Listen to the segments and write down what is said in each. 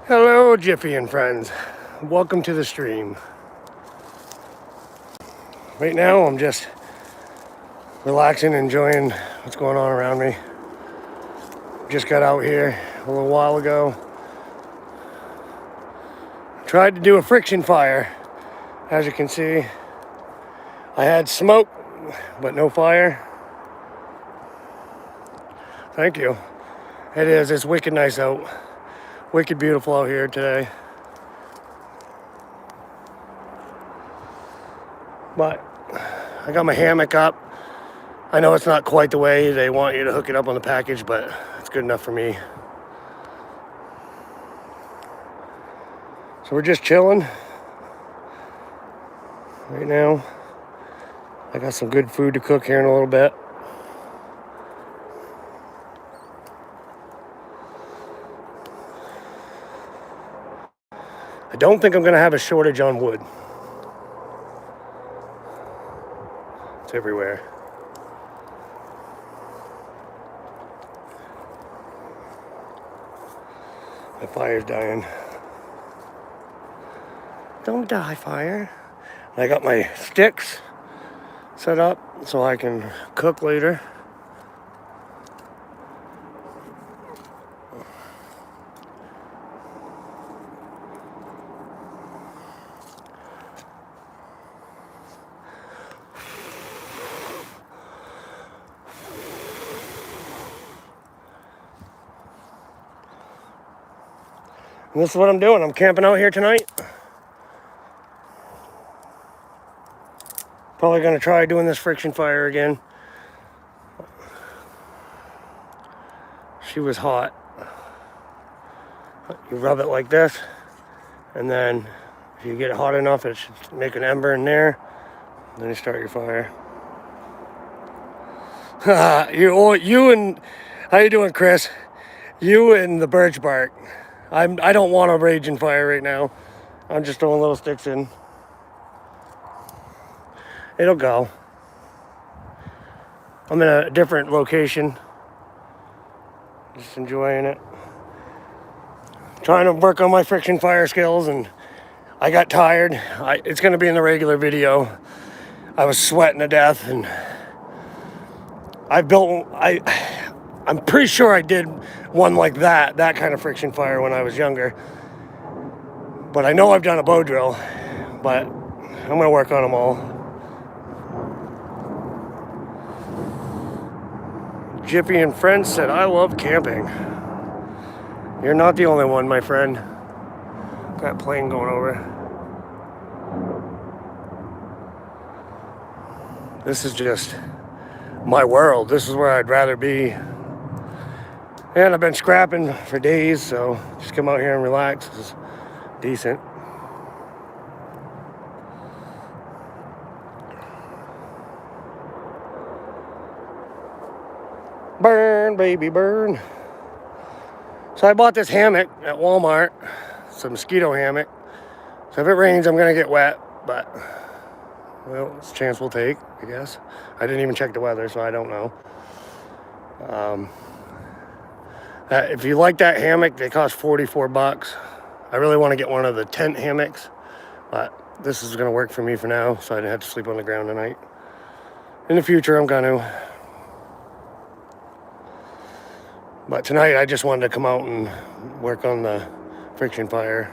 Hello, Jiffy and friends. Welcome to the stream. Right now, I'm just relaxing, enjoying what's going on around me. Just got out here a little while ago. Tried to do a friction fire. As you can see, I had smoke, but no fire. Thank you. It is. It's wicked nice out. Wicked beautiful out here today. But I got my hammock up. I know it's not quite the way they want you to hook it up on the package, but it's good enough for me. So we're just chilling right now. I got some good food to cook here in a little bit. I don't think I'm going to have a shortage on wood. It's everywhere. My fire's dying. Don't die, fire. I got my sticks set up so I can cook later. And this is what I'm doing. I'm camping out here tonight. Probably going to try doing this friction fire again. She was hot. You rub it like this, and then if you get it hot enough, it should make an ember in there. Then you start your fire. you and how you doing, Chris? You and the birch bark. I don't want a raging fire right now. I'm just throwing little sticks in. It'll go. I'm in a different location. Just enjoying it. Trying to work on my friction fire skills, and I got tired. It's going to be in the regular video. I was sweating to death, and I'm pretty sure I did one like that kind of friction fire when I was younger. But I know I've done a bow drill, but I'm going to work on them all. Jiffy and friends said, I love camping. You're not the only one, my friend. That plane going over. This is just my world. This is where I'd rather be. And I've been scrapping for days, so just come out here and relax. It's decent. Burn, baby, burn. So I bought this hammock at Walmart. It's a mosquito hammock. So if it rains, I'm going to get wet, but, well, it's a chance we'll take, I guess. I didn't even check the weather, so I don't know. If you like that hammock, they cost $44. I really want to get one of the tent hammocks, but this is going to work for me for now, so I didn't have to sleep on the ground tonight. In the future, I'm going to. But tonight, I just wanted to come out and work on the friction fire.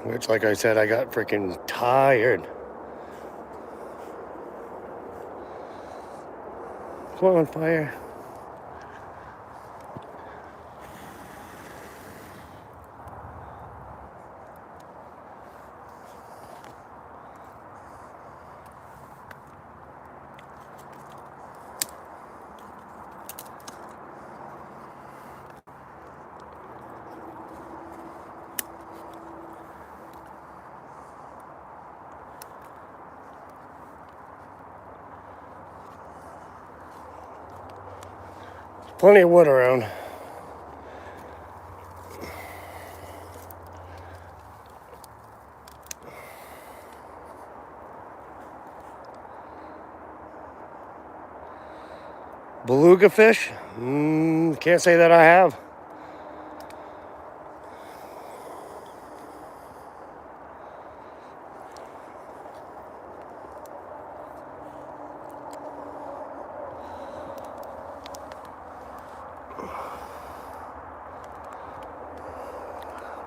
Which, like I said, I got freaking tired. Come on, fire. Plenty of wood around. Beluga fish? Can't say that I have.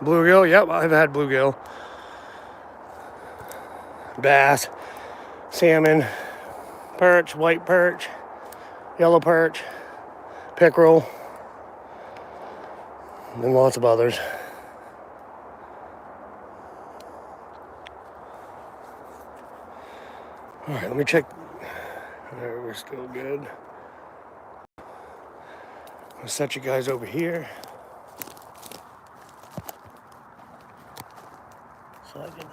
Bluegill, yep, I've had bluegill. Bass, salmon, perch, white perch, yellow perch, pickerel, and lots of others. All right, let me check. There, we're still good. I'll set you guys over here so I can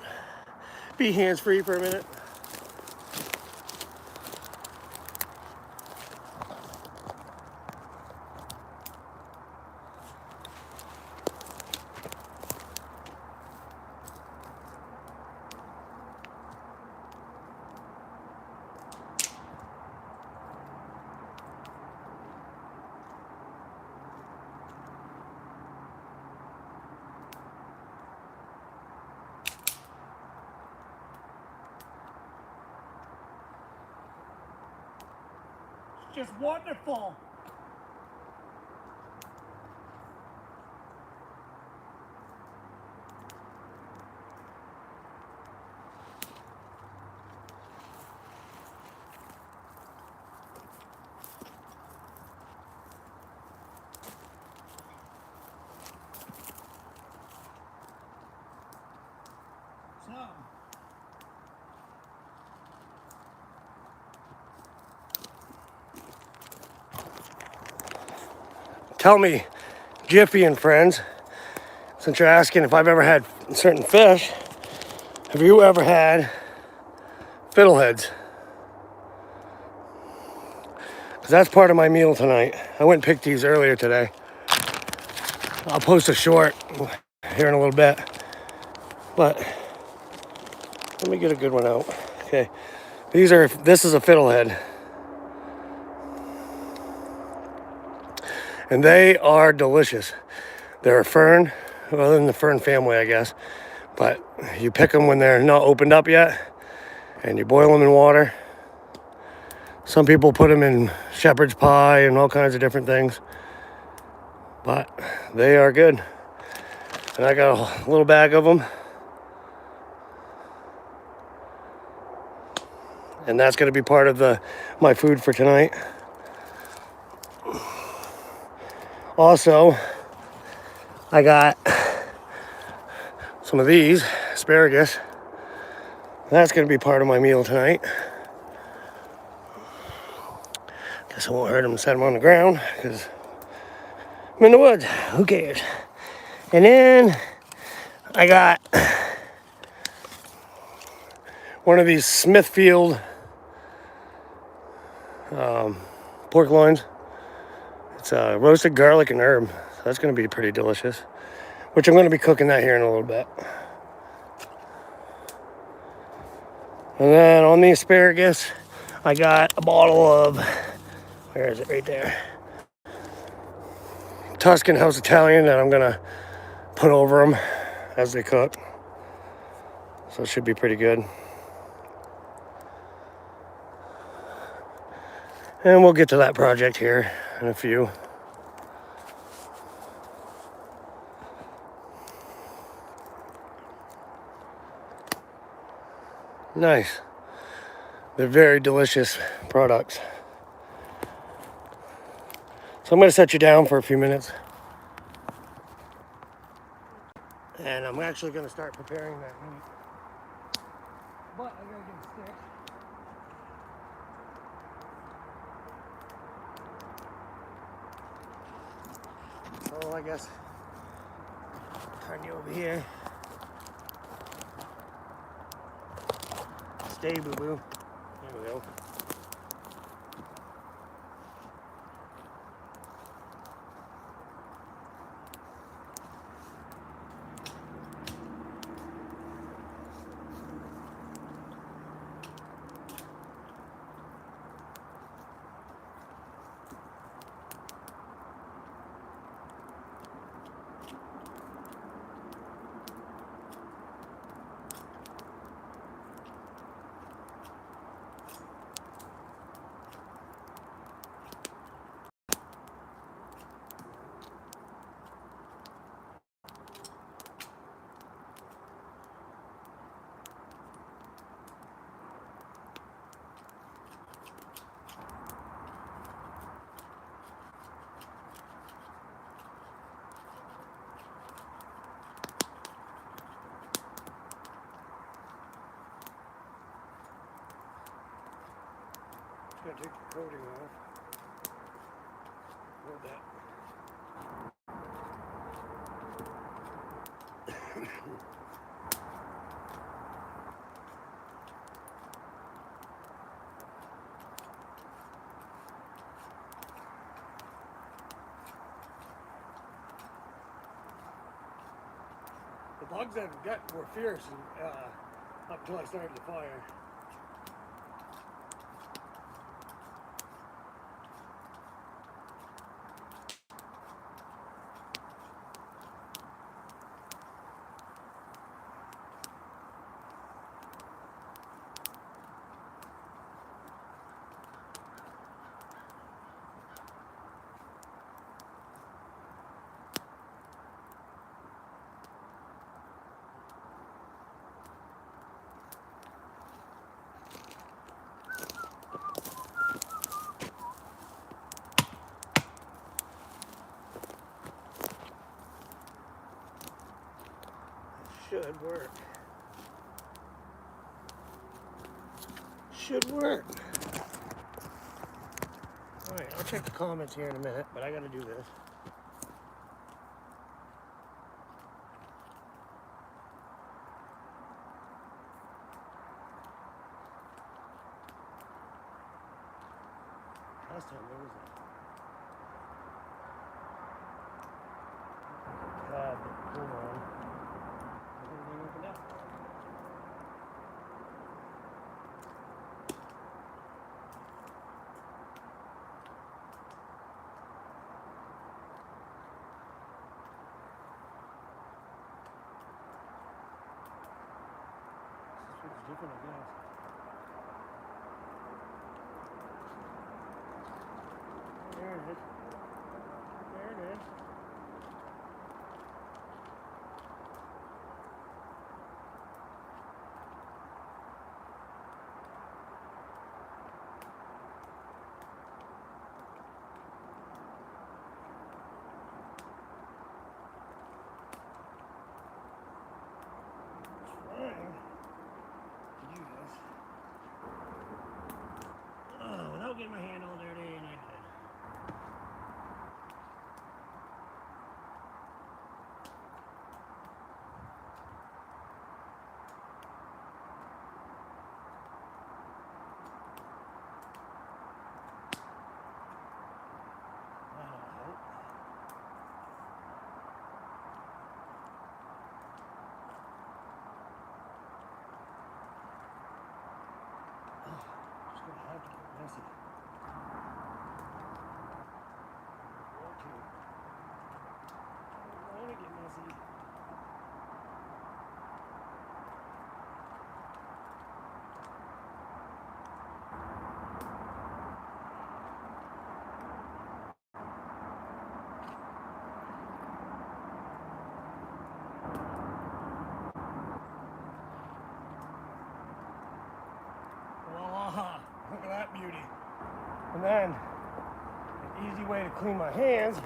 be hands-free for a minute. Just wonderful. So, tell me, Jiffy and friends, since you're asking if I've ever had certain fish, have you ever had fiddleheads? Because that's part of my meal tonight. I went and picked these earlier today. I'll post a short here in a little bit. But let me get a good one out. Okay. This is a fiddlehead. And they are delicious. They're a fern, well, in the fern family, I guess. But you pick them when they're not opened up yet, and you boil them in water. Some people put them in shepherd's pie and all kinds of different things. But they are good. And I got a little bag of them. And that's going to be part of my food for tonight. Also, I got some of these asparagus. That's going to be part of my meal tonight. Guess I won't hurt them and set them on the ground because I'm in the woods. Who cares? And then I got one of these Smithfield pork loins. It's roasted garlic and herb. So that's going to be pretty delicious. Which I'm going to be cooking that here in a little bit. And then on the asparagus, I got a bottle of, where is it? Right there. Tuscan House Italian that I'm going to put over them as they cook. So it should be pretty good. And we'll get to that project here in a few. Nice. They're very delicious products. So I'm going to set you down for a few minutes. And I'm actually going to start preparing that meat. But I gotta get a stick. So I guess turn you over here. Stay, boo-boo. There we go. Gotta take the coating off. Hold that. The bugs I've got were fierce up until I started the fire. Should work. Should work. Alright, I'll check the comments here in a minute, but I gotta do this. Last time there was a tab that pulled on. Everything opened up. This is different, I guess. There it is. There it is. Trying to do this. Oh, without getting my hand all dirty, and I did. Just gonna have to get messy. Okay. I don't want to get messy. Voila! Look at that beauty. And then, an easy way to clean my hands.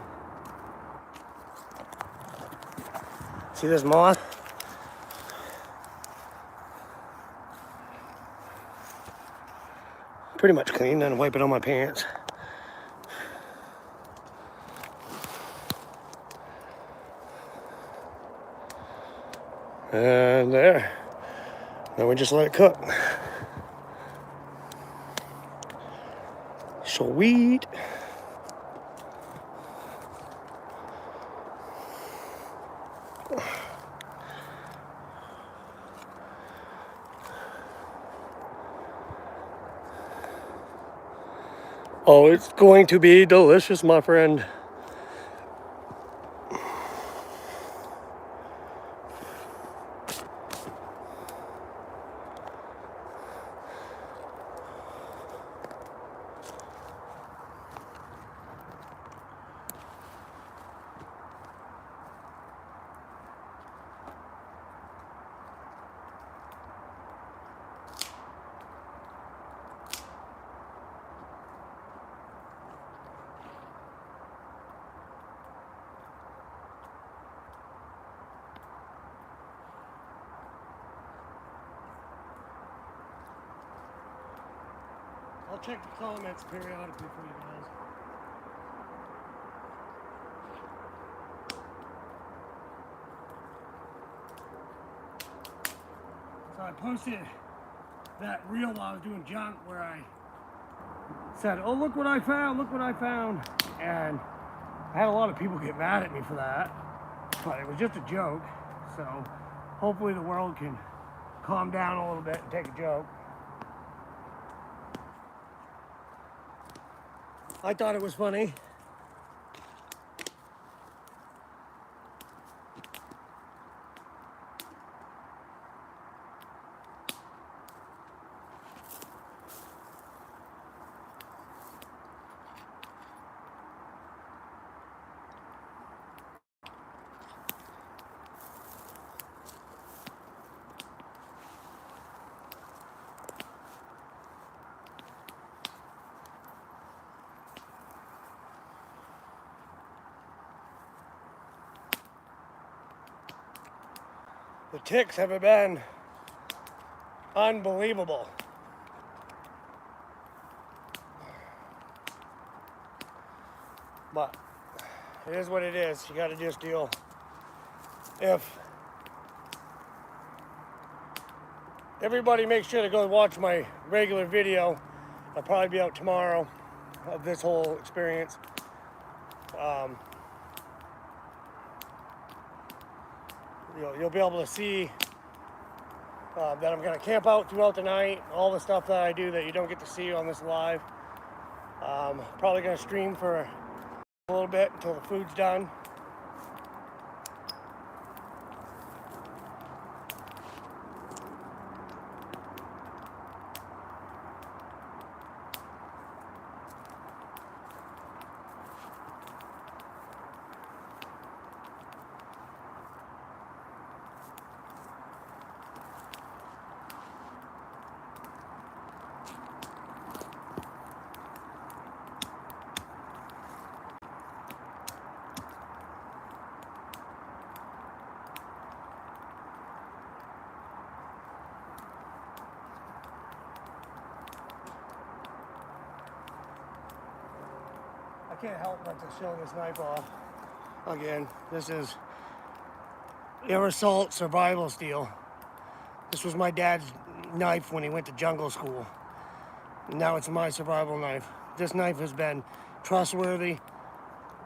See this moss? Pretty much clean, then wipe it on my pants. And there. Then we just let it cook. Sweet. Oh, it's going to be delicious, my friend. check the comments periodically for you guys. So I posted that reel while I was doing junk where I said, oh, look what I found, look what I found. And I had a lot of people get mad at me for that, but it was just a joke. So hopefully the world can calm down a little bit and take a joke. I thought it was funny. The ticks have been unbelievable. But it is what it is. You got to just deal. If everybody make sure to go watch my regular video, I'll probably be out tomorrow of this whole experience. You'll be able to see that I'm going to camp out throughout the night, all the stuff that I do that you don't get to see on this live. Probably going to stream for a little bit until the food's done. I can't help but to show this knife off. Again, this is Air Assault Survival Steel. This was my dad's knife when he went to jungle school. Now it's my survival knife. This knife has been trustworthy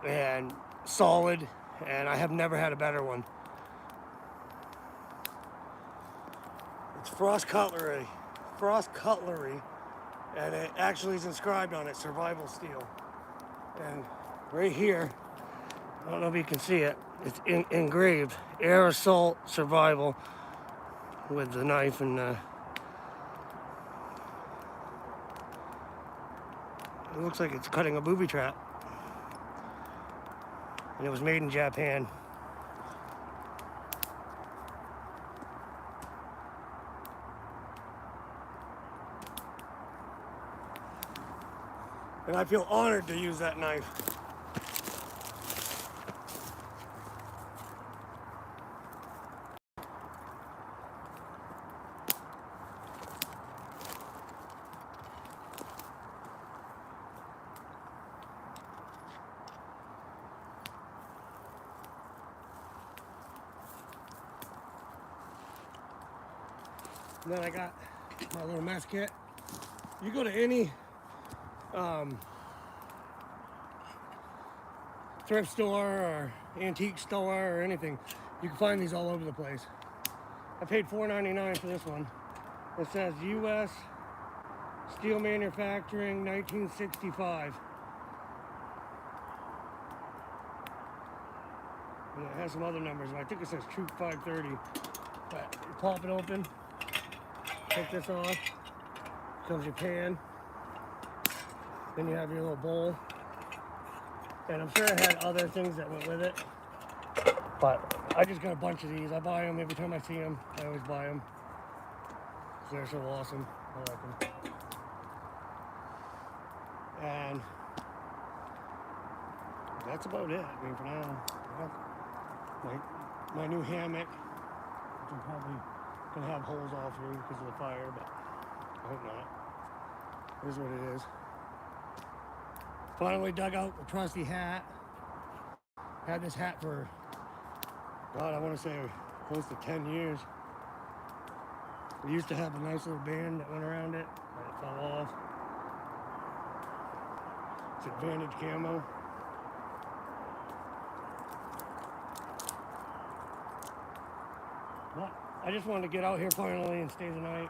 and solid, and I have never had a better one. It's Frost Cutlery, and it actually is inscribed on it, Survival Steel. And right here, I don't know if you can see it, it's engraved, Air Assault Survival, with the knife and it looks like it's cutting a booby trap. And it was made in Japan. And I feel honored to use that knife. And then I got my little mess kit. You go to any thrift store or antique store or anything, you can find these all over the place. I paid $4.99 for this one. It says U.S. Steel Manufacturing, 1965. And it has some other numbers. I think it says Troop 530. But you pop it open, take this off, comes your pan, then you have your little bowl. And I'm sure it had other things that went with it, but I just got a bunch of these. I buy them every time I see them. I always buy them. They're so awesome. I like them. And that's about it. I mean, for now, my new hammock, which I'm probably gonna have holes all through because of the fire, but I hope not. It is what it is. Finally dug out the trusty hat. Had this hat for, God, I want to say close to 10 years. We used to have a nice little band that went around it, but it fell off. It's Advantage camo. But I just wanted to get out here finally and stay the night.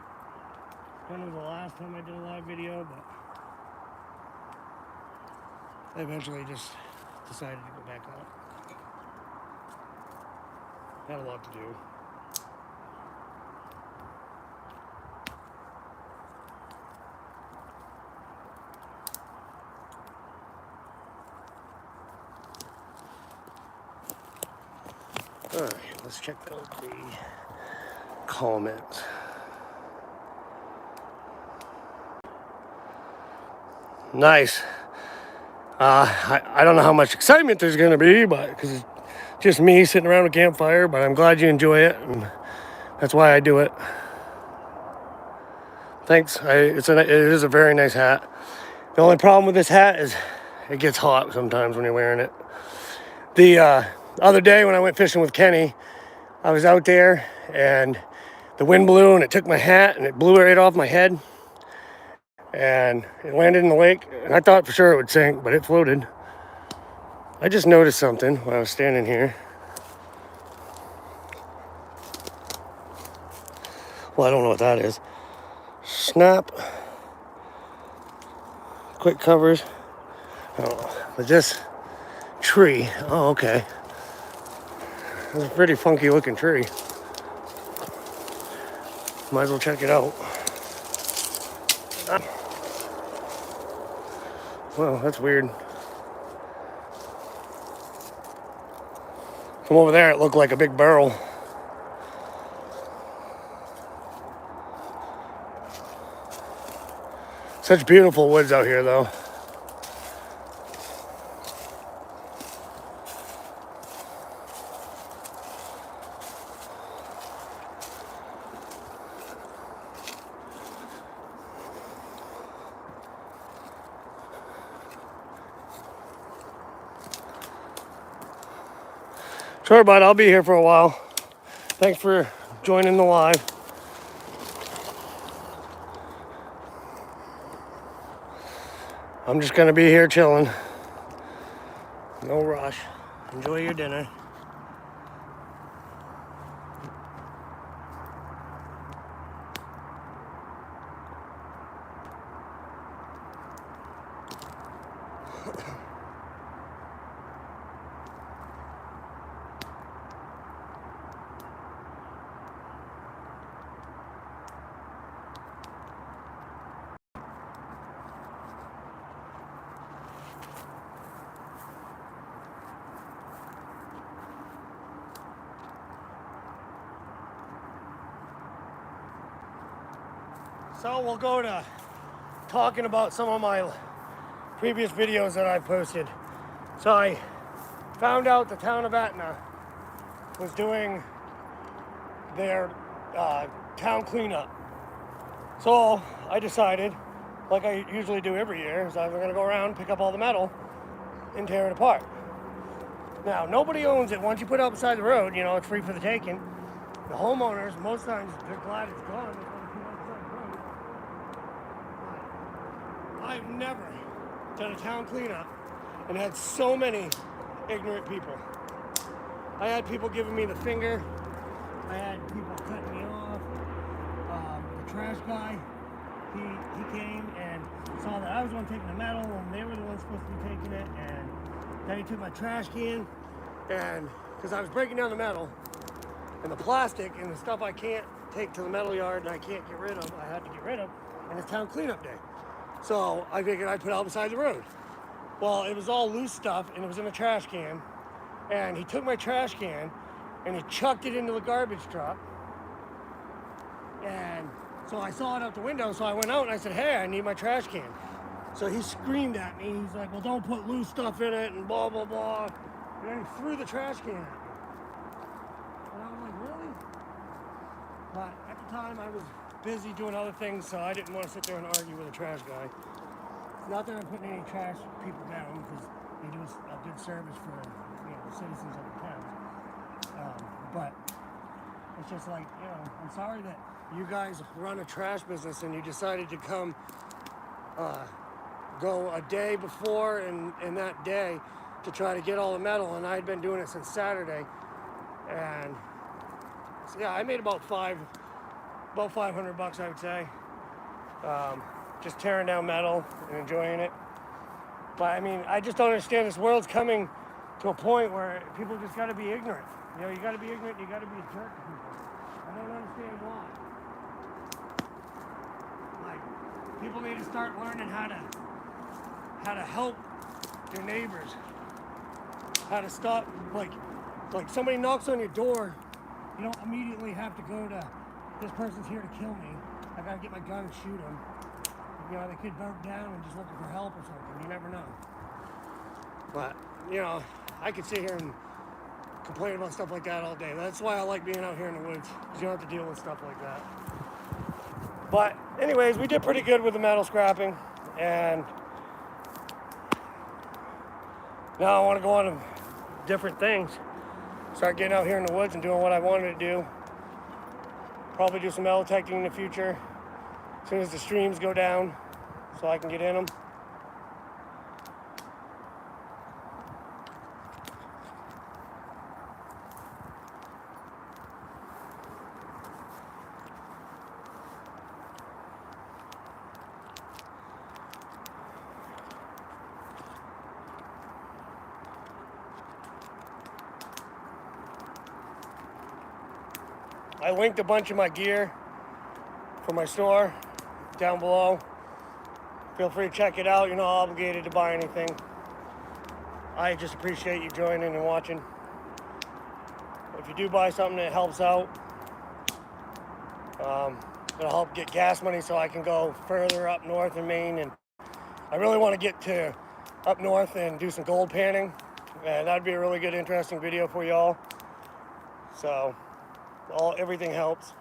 Kind of the last time I did a live video, but I eventually just decided to go back out. Had a lot to do. All right, let's check out the comments. Nice. I don't know how much excitement there's going to be, but because it's just me sitting around a campfire, but I'm glad you enjoy it, and that's why I do it. Thanks. It is a very nice hat. The only problem with this hat is it gets hot sometimes when you're wearing it. The other day when I went fishing with Kenny, I was out there and the wind blew and it took my hat and it blew it right off my head. And it landed in the lake, and I thought for sure it would sink, but it floated. I just noticed something while I was standing here. Well, I don't know what that is. Snap. Quick covers. Oh, but this tree. Oh, okay. It's a pretty funky looking tree. Might as well check it out. Well, that's weird. From over there, it looked like a big barrel. Such beautiful woods out here, though. Sure, bud, I'll be here for a while. Thanks for joining the live. I'm just gonna be here chilling. No rush. Enjoy your dinner. So we'll go to talking about some of my previous videos that I've posted. So I found out the town of Etna was doing their town cleanup. So I decided, like I usually do every year, is I'm gonna go around, pick up all the metal, and tear it apart. Now, nobody owns it. Once you put it up beside the road, you know, it's free for the taking. The homeowners, most times, they're glad it's gone. I've never done a town cleanup and had so many ignorant people. I had people giving me the finger. I had people cutting me off. The trash guy, he came and saw that I was the one taking the metal and they were the ones supposed to be taking it. And then he took my trash can, and because I was breaking down the metal and the plastic and the stuff I can't take to the metal yard and I can't get rid of, I had to get rid of, and it's town cleanup day. So I figured I'd put it out beside the road. Well, it was all loose stuff and it was in a trash can. And he took my trash can and he chucked it into the garbage truck. And so I saw it out the window, so I went out and I said, hey, I need my trash can. So he screamed at me. He's like, well, don't put loose stuff in it and blah, blah, blah. And then he threw the trash can at me. And I was like, really? But at the time I was busy doing other things, so I didn't want to sit there and argue with a trash guy. not that I'm putting any trash people down, because they do a good service for the citizens of the town. But it's just like, I'm sorry that you guys run a trash business and you decided to come go a day before and that day to try to get all the metal, and I had been doing it since Saturday, and so yeah, I made about $500, I would say, just tearing down metal and enjoying it. But I mean, I just don't understand. This world's coming to a point where people just got to be ignorant. You got to be ignorant. You got to be a jerk to people. I don't understand why. Like, people need to start learning how to help their neighbors. How to stop, like somebody knocks on your door, you don't immediately have to go to, this person's here to kill me, I gotta get my gun and shoot him. They could burn down and just looking for help or something. You never know. But, I could sit here and complain about stuff like that all day. That's why I like being out here in the woods, because you don't have to deal with stuff like that. But anyways, we did pretty good with the metal scrapping, and now I want to go on to different things. Start getting out here in the woods and doing what I wanted to do. Probably do some metal detecting in the future as soon as the streams go down, so I can get in them. I linked a bunch of my gear for my store down below. Feel free to check it out. You're not obligated to buy anything. I just appreciate you joining and watching. If you do buy something that helps out, it'll help get gas money so I can go further up north in Maine. And I really want to get to up north and do some gold panning. And that'd be a really good, interesting video for y'all. So everything helps.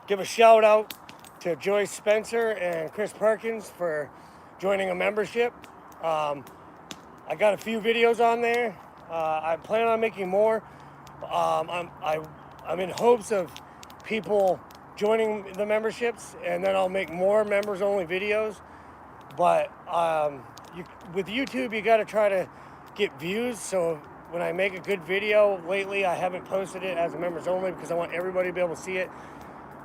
Give a shout out to Joyce Spencer and Chris Perkins for joining a membership. I got a few videos on there. I plan on making more. I'm in hopes of people joining the memberships, and then I'll make more members only videos. But with YouTube, you got to try to get views. So when I make a good video, lately I haven't posted it as a members only, because I want everybody to be able to see it,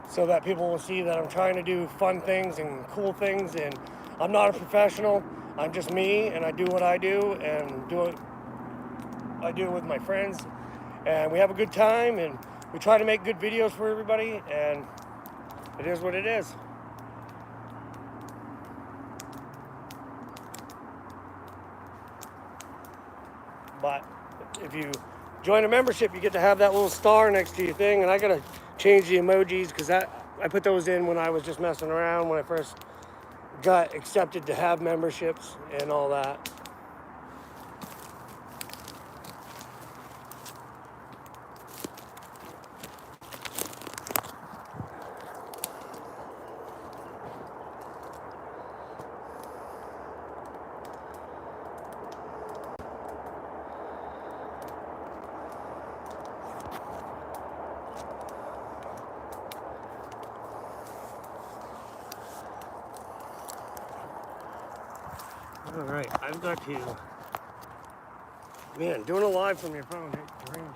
so that people will see that I'm trying to do fun things and cool things. And I'm not a professional. I'm just me, and I do what I do, and I do it with my friends, and we have a good time, and we try to make good videos for everybody, and it is what it is. But if you join a membership, you get to have that little star next to your thing, and I gotta change the emojis, because I put those in when I was just messing around, when I first got accepted to have memberships and all that. All right, I've got to, man, doing a live from your phone, it drains it.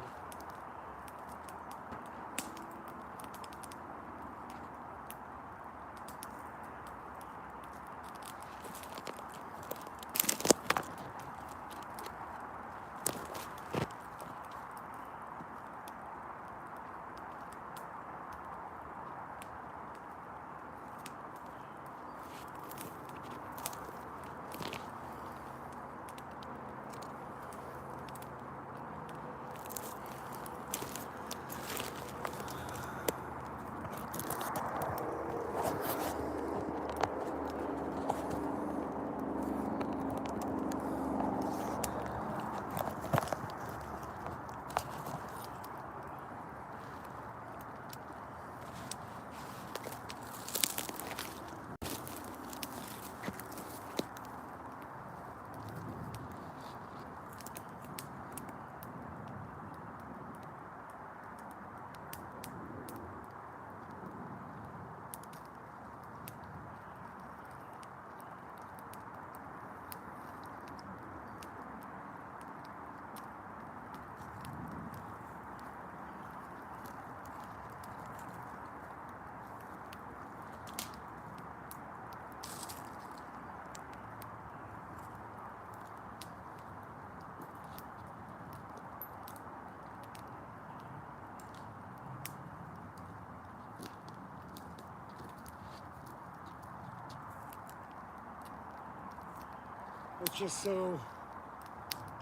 It's just so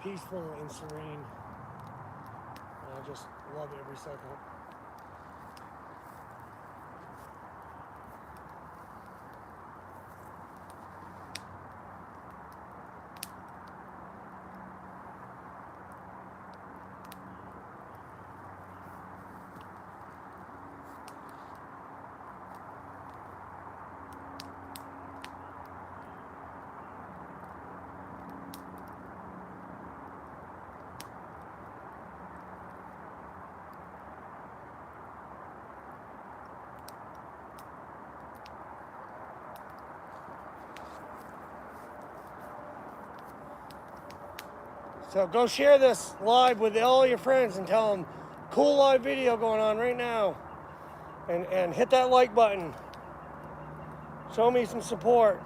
peaceful and serene. And I just love it every second. So go share this live with all your friends and tell them, cool live video going on right now. And hit that like button. Show me some support.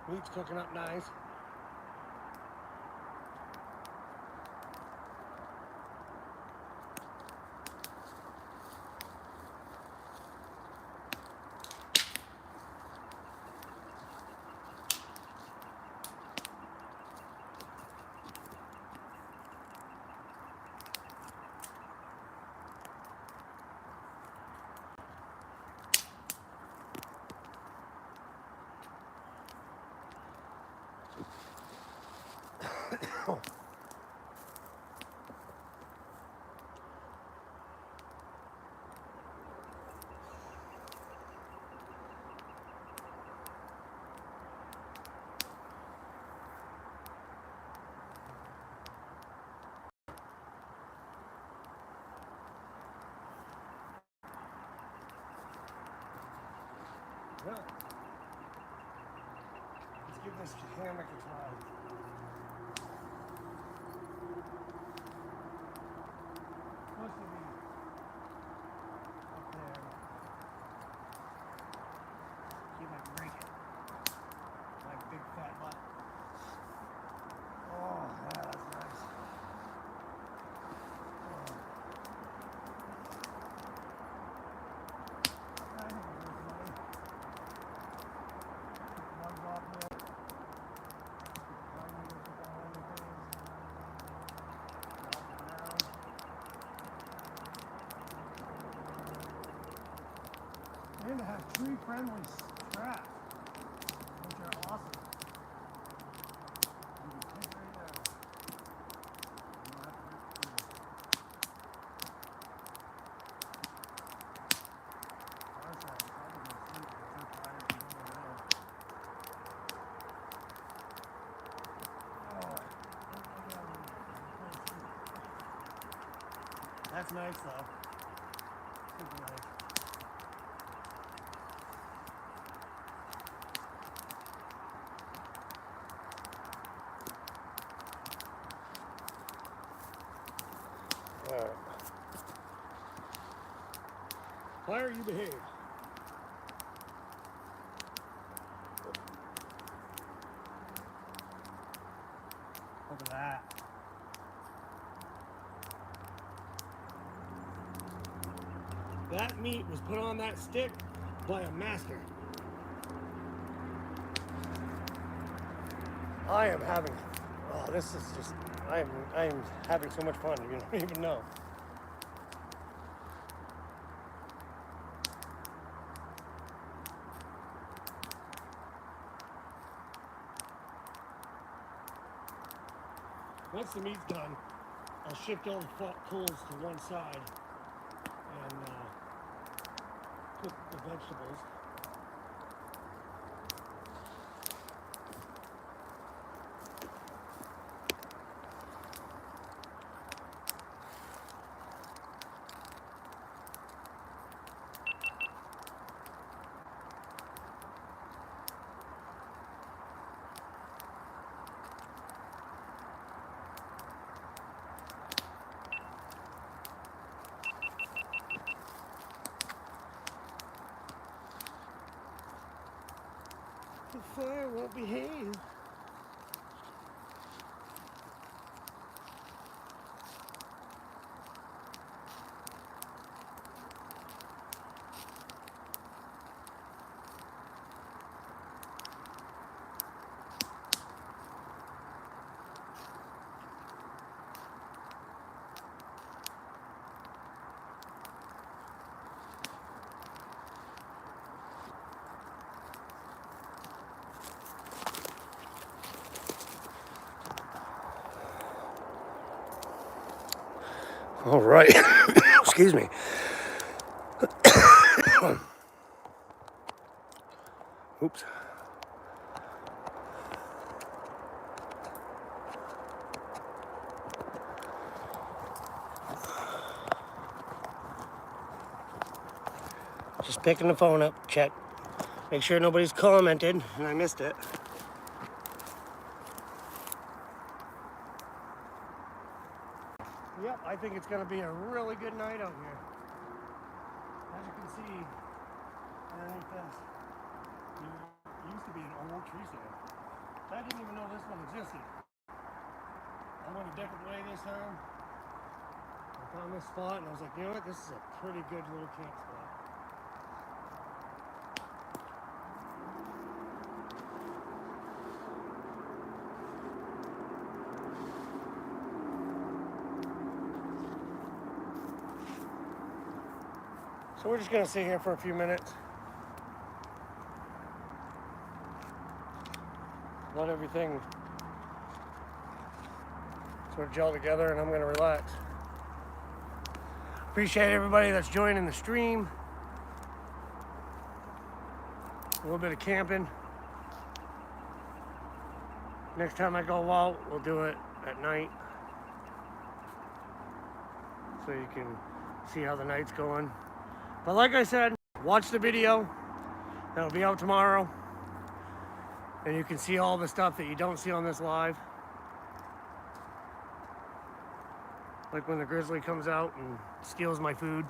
Meat's cooking up nice. Well, let's give this hammock a try. Supposed to be up there. See if I can break it. My big fat butt. Oh, yeah, that's nice. I think it was money. One drop there. And to have tree-friendly straps, which are awesome. You can pick right there. You don't have to rip through it. Far side, I'm probably going to sleep. I'm so tired from going there. Oh, that's nice though. Super nice. Alright. Fire, you behave. Look at that. That meat was put on that stick by a master. I am having, oh, this is just, I am having so much fun, you don't even know. Once the meat's done, I'll shift all the coals to one side and cook the vegetables. fire won't behave. All right. Excuse me. Oops. Just picking the phone up, check. Make sure nobody's commented, and I missed it. Yep, I think it's going to be a really good night out here. As you can see, underneath this, it used to be an old tree stand. I didn't even know this one existed. I went a different way this time. I found this spot, and I was like, you know what, this is a pretty good little camp spot. So we're just going to sit here for a few minutes. Let everything sort of gel together, and I'm going to relax. Appreciate everybody that's joining the stream. A little bit of camping. Next time I go out, we'll do it at night, so you can see how the night's going. But like I said, watch the video. That'll be out tomorrow. And you can see all the stuff that you don't see on this live. Like when the grizzly comes out and steals my food.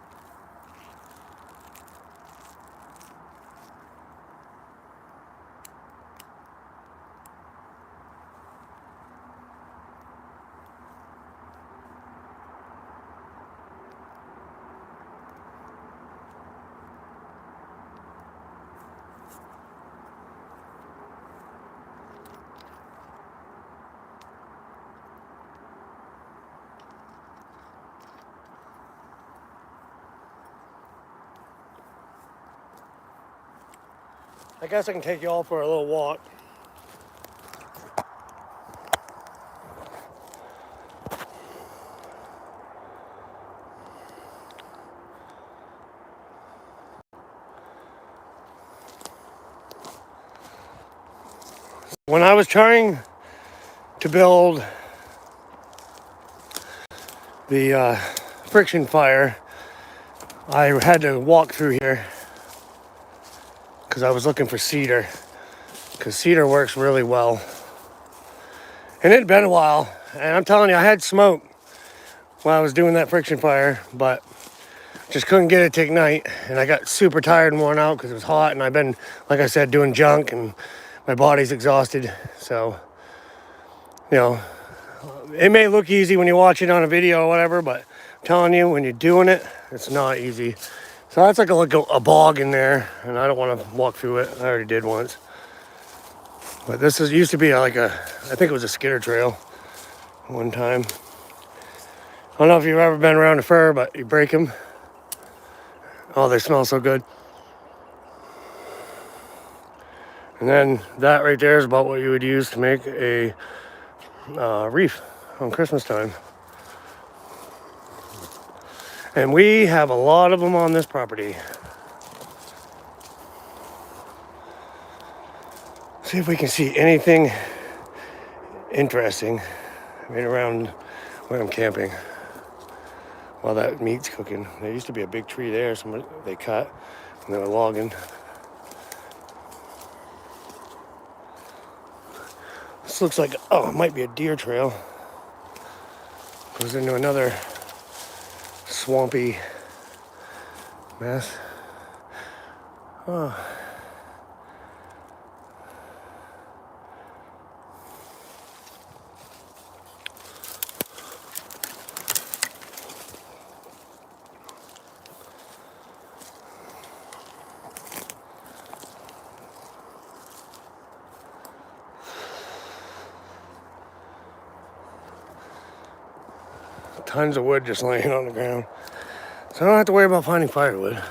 I guess I can take you all for a little walk. When I was trying to build the friction fire, I had to walk through here because I was looking for cedar, because cedar works really well. And it had been a while, and I'm telling you, I had smoke while I was doing that friction fire, but just couldn't get it to ignite. And I got super tired and worn out because it was hot, and I've been, like I said, doing junk, and my body's exhausted. So, you know, it may look easy when you watch it on a video or whatever, but I'm telling you, when you're doing it, it's not easy. So that's like a bog in there, and I don't want to walk through it. I already did once. But this used to be I think it was a skidder trail one time. I don't know if you've ever been around a fir, but you break them. Oh, they smell so good. And then that right there is about what you would use to make a wreath on Christmas time. And we have a lot of them on this property. See if we can see anything interesting right around where I'm camping while that meat's cooking. There used to be a big tree there, they cut, and they were logging. This looks like, oh, it might be a deer trail. Goes into another swampy mess. Oh. tons of wood just laying on the ground. So I don't have to worry about finding firewood.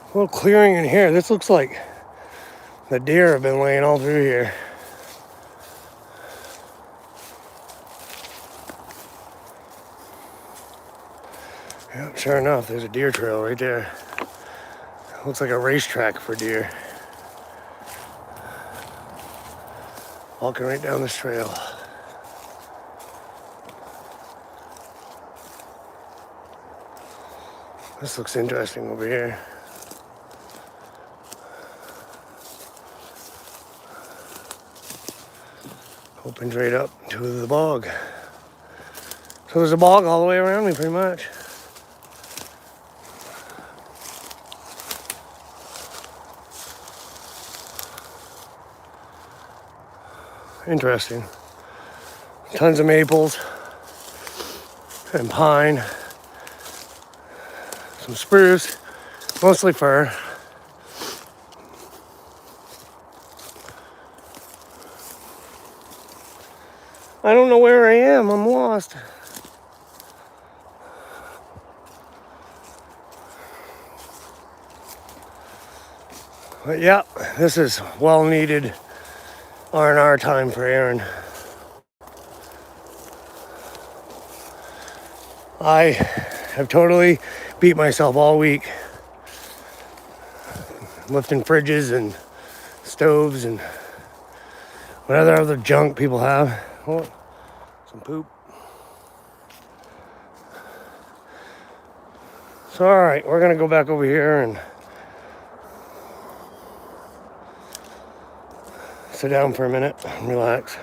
A little clearing in here. This looks like the deer have been laying all through here. Yep, sure enough, there's a deer trail right there. Looks like a racetrack for deer. Walking right down this trail. This looks interesting over here. Opens right up to the bog. So there's a bog all the way around me pretty much. Interesting. Tons of maples and pine. Some spruce, mostly fir. I don't know where I am. I'm lost. But yeah, this is well-needed R&R time for Aaron. I have totally beat myself all week lifting fridges and stoves and whatever other junk people have. Oh, some poop. So all right, we're gonna go back over here and sit down for a minute and relax.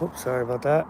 Oops, sorry about that.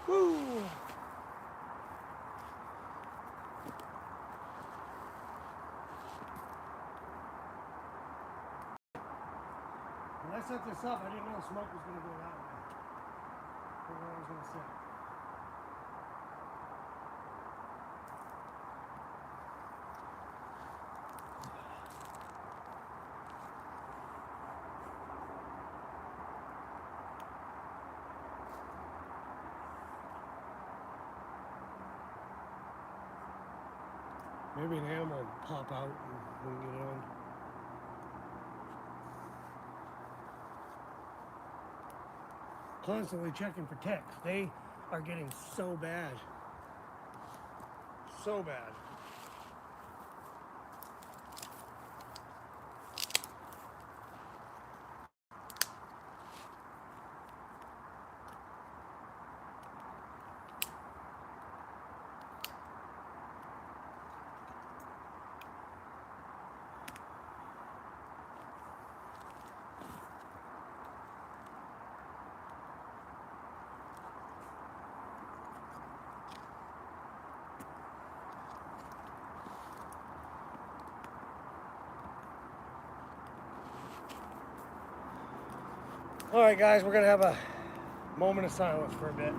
Woo! When I set this up, I didn't know smoke was going to go that way. I didn't know I was going to sit. Maybe an animal will pop out and we can get on. Constantly checking for ticks. They are getting so bad. so bad. All right, guys, we're gonna have a moment of silence for a bit.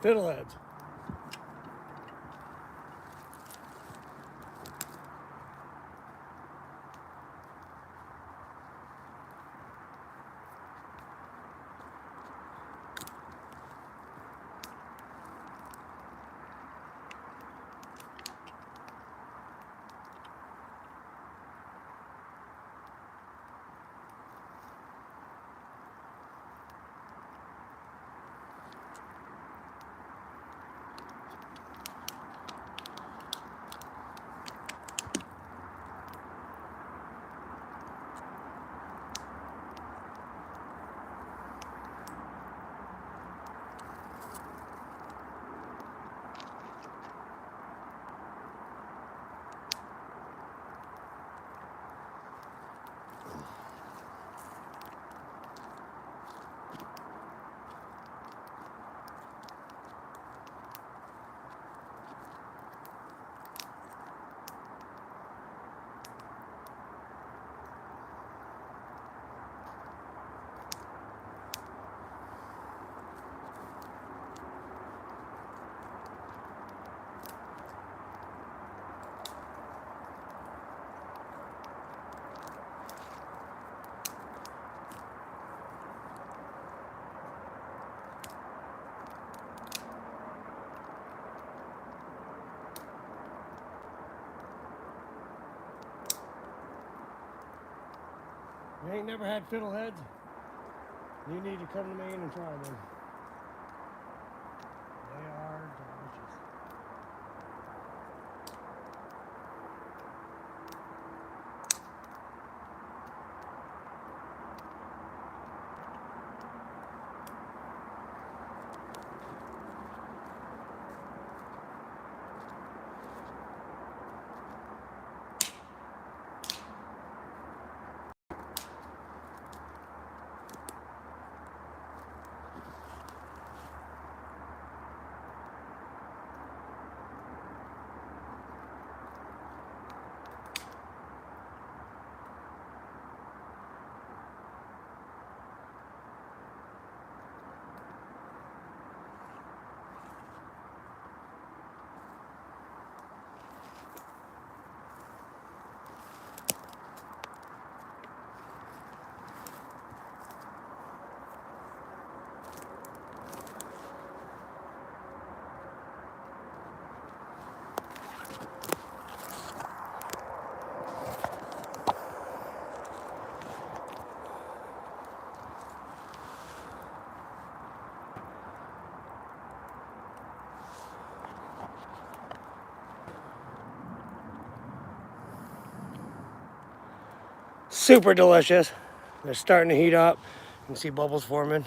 Fiddleheads. You ain't never had fiddleheads? You need to come to Maine and try them. They are delicious. Super delicious. They're starting to heat up. You can see bubbles forming.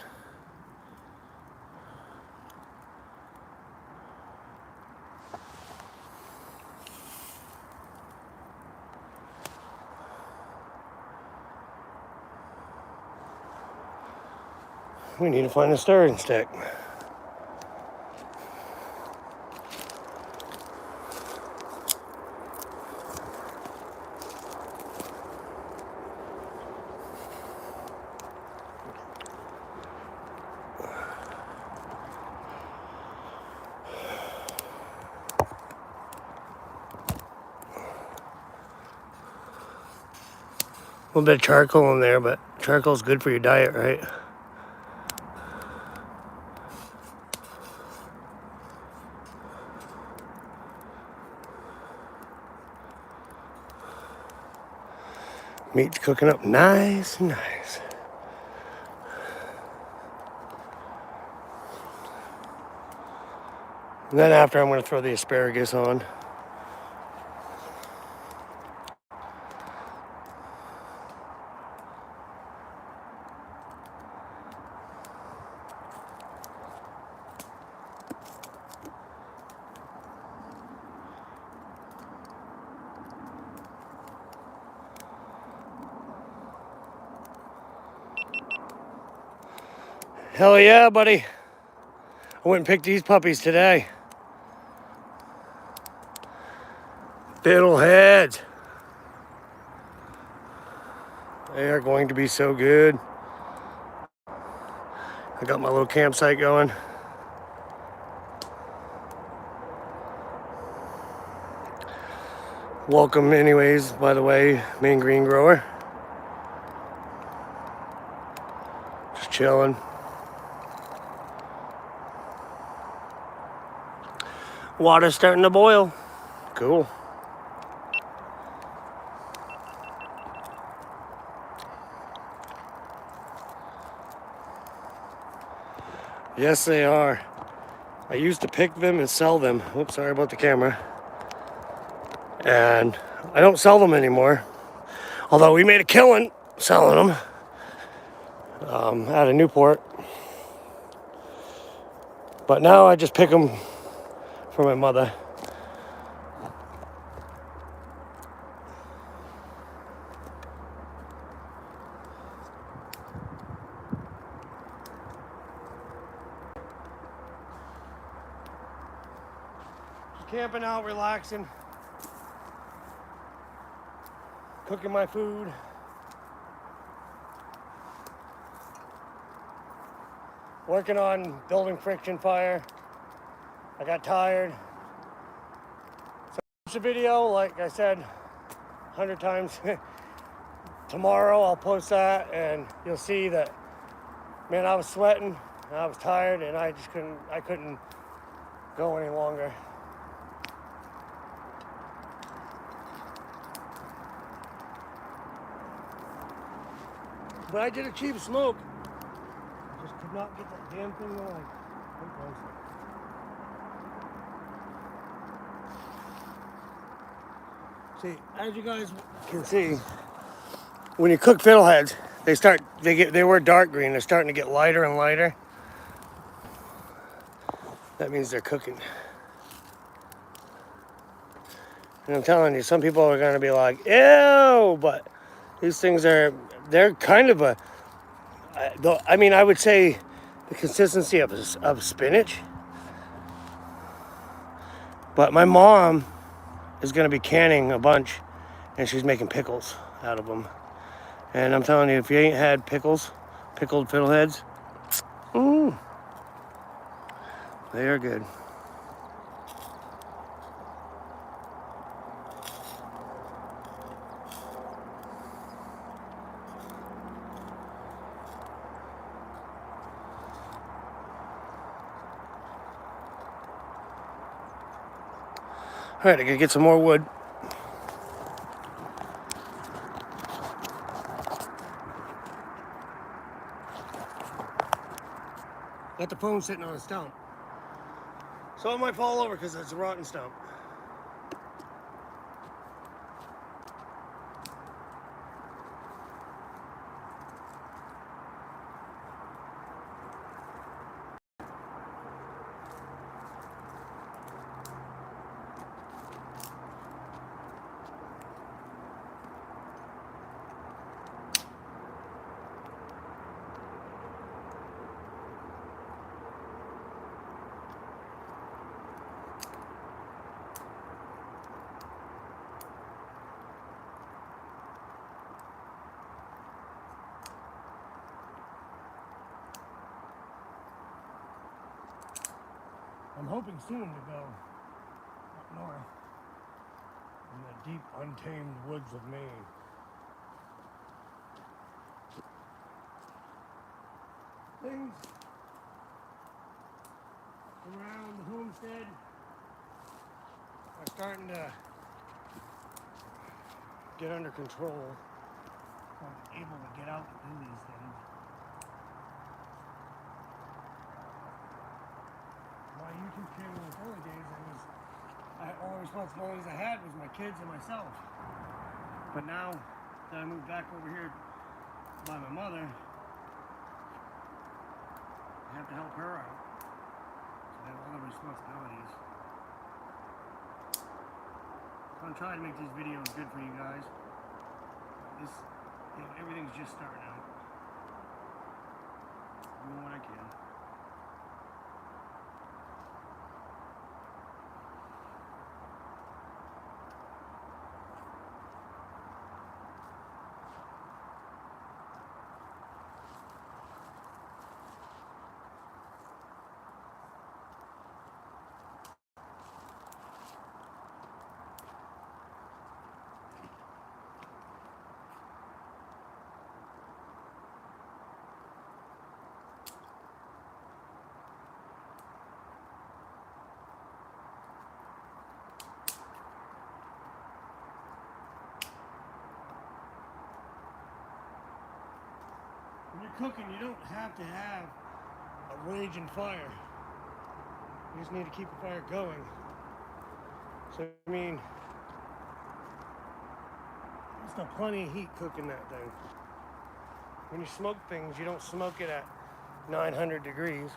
We need to find a stirring stick. A little bit of charcoal in there, but charcoal's good for your diet, right? Meat's cooking up nice and nice. And then after, I'm going to throw the asparagus on. Hell yeah, buddy. I went and picked these puppies today. Fiddleheads. They are going to be so good. I got my little campsite going. Welcome anyways, by the way, main green grower. Just chilling. Water's starting to boil. Cool. Yes, they are. I used to pick them and sell them. Oops, sorry about the camera. And I don't sell them anymore. Although we made a killing selling them out of Newport. But now I just pick them for my mother. Camping out, relaxing, cooking my food. Working on building friction fire. I got tired. So watch the video, like I said 100 times. Tomorrow I'll post that and you'll see that, man, I was sweating, and I was tired, and I couldn't go any longer. But I did achieve smoke. I just could not get that damn thing going. See, as you guys can see, when you cook fiddleheads, they were dark green. They're starting to get lighter and lighter. That means they're cooking. And I'm telling you, some people are gonna be like, ew, but these things they're kind of I mean, I would say the consistency of spinach. But my mom is gonna be canning a bunch, and she's making pickles out of them. And I'm telling you, if you ain't had pickled fiddleheads, they are good. All right, I gotta get some more wood. Got the phone sitting on a stump. So it might fall over because it's a rotten stump. I'm hoping soon to go up north in the deep, untamed woods of Maine. Things around the homestead are starting to get under control. I'm able to get out and do these things. My YouTube channel in the early days, all the responsibilities I had was my kids and myself. But now that I moved back over here by my mother, I have to help her out. So I have other responsibilities. So I'm trying to make these videos good for you guys. Everything's just starting out. I'm doing what I can. cooking, you don't have to have a raging fire. You just need to keep the fire going. So, I mean, there's still plenty of heat cooking that thing. When you smoke things, you don't smoke it at 900 degrees.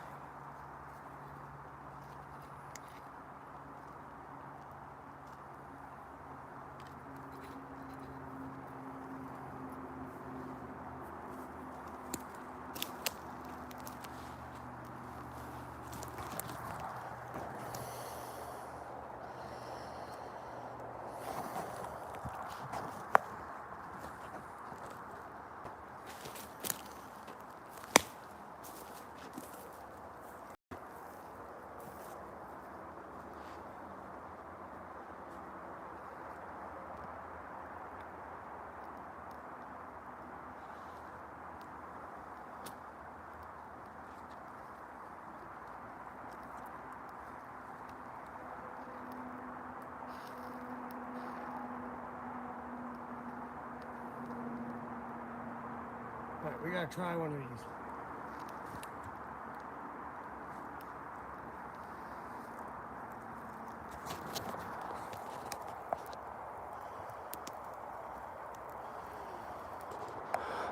All right, we gotta try one of these.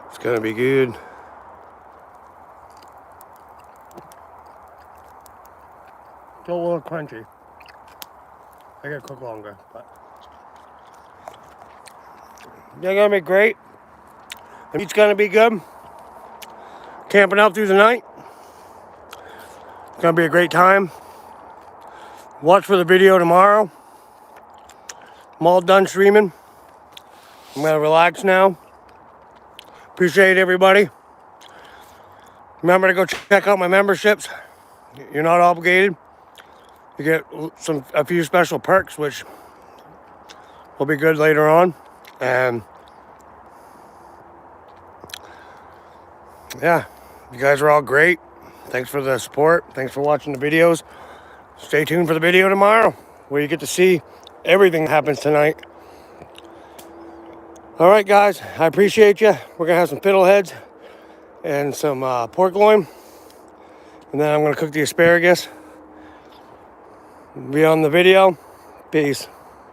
It's gonna be good. Still a little crunchy. I gotta cook longer, but they're gonna be great. The meat's gonna be good. Camping out through the night. It's gonna be a great time. Watch for the video tomorrow. I'm all done streaming. I'm gonna relax now. Appreciate everybody. Remember to go check out my memberships. You're not obligated. You get a few special perks, which will be good later on. And yeah, you guys are all great. Thanks for the support. Thanks for watching the videos. Stay tuned for the video tomorrow, where you get to see everything that happens tonight. All right, guys, I appreciate you. We're gonna have some fiddleheads and some pork loin, and then I'm gonna cook the asparagus. Be on the video. Peace.